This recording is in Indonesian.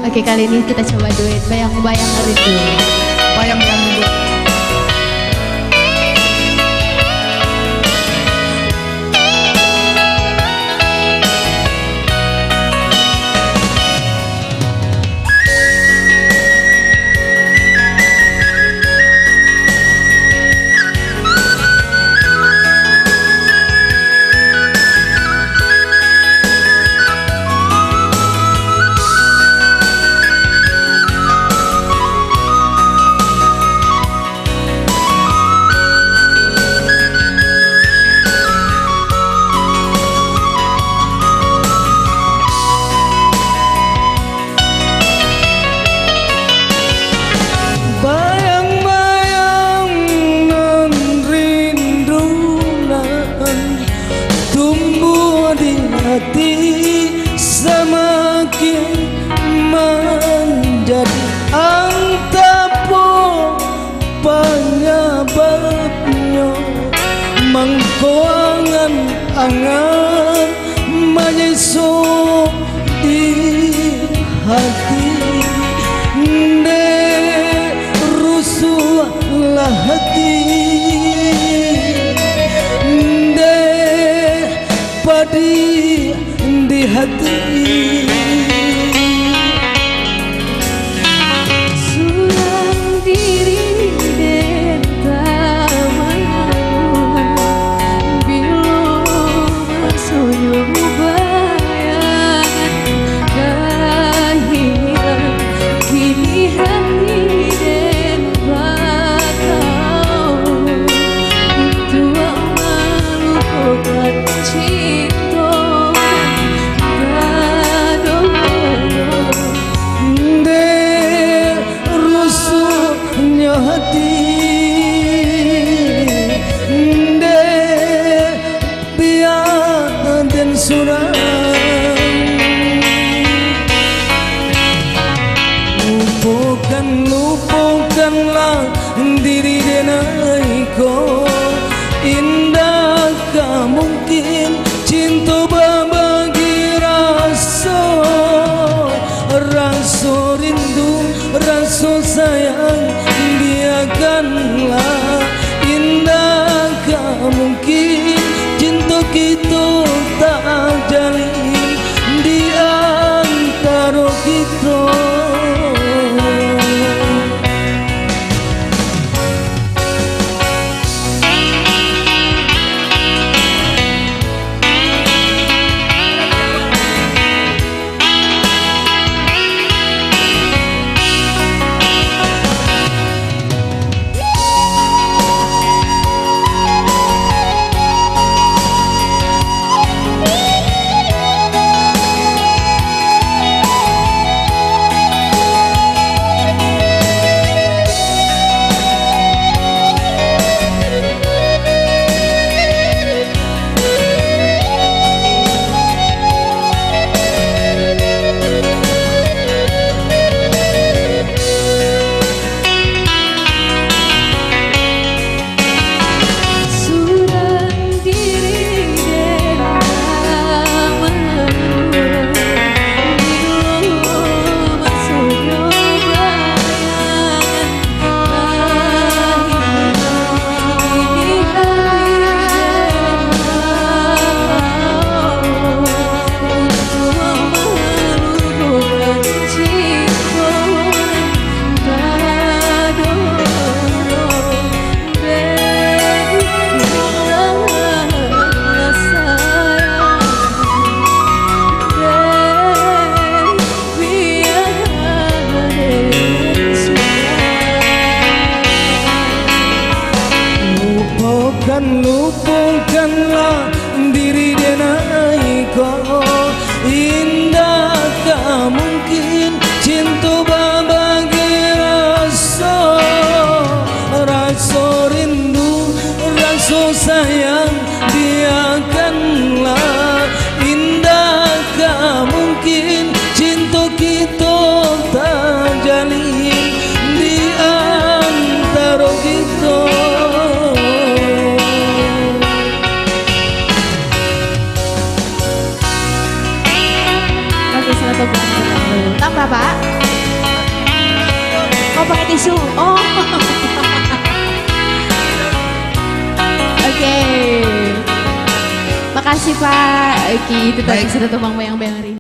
Oke, kali ini kita coba duet Bayang-Bayang Rindu. Bayang-Bayang Rindu. Hati semakin menjadi antapo penyebabnya mengkoangan angan menyesuk di hati de rusuhlah hati de padi di hati. Surang diri dan taman bila masuk bayangan kehilangan kini hati dan bakal tua melupakan cinta. Hati de biar dan surang lupakanlah diri denaiku indah mungkin cinta berbagi rasa rindu rasa sayang biarkanlah indah mungkin cinta kita tak jalin di antara kita. Lupakanlah diri denaiku indah mungkin cinta berbagi rasa rindu rasa sayang biarkanlah indah mungkin cinta kita tak jalin di antara kita. Tambah Pak. bisu. Oh. Oke. Makasih Pak. Oke, itu tadi Baik. sudah tumbang bayang-bayang hari ini.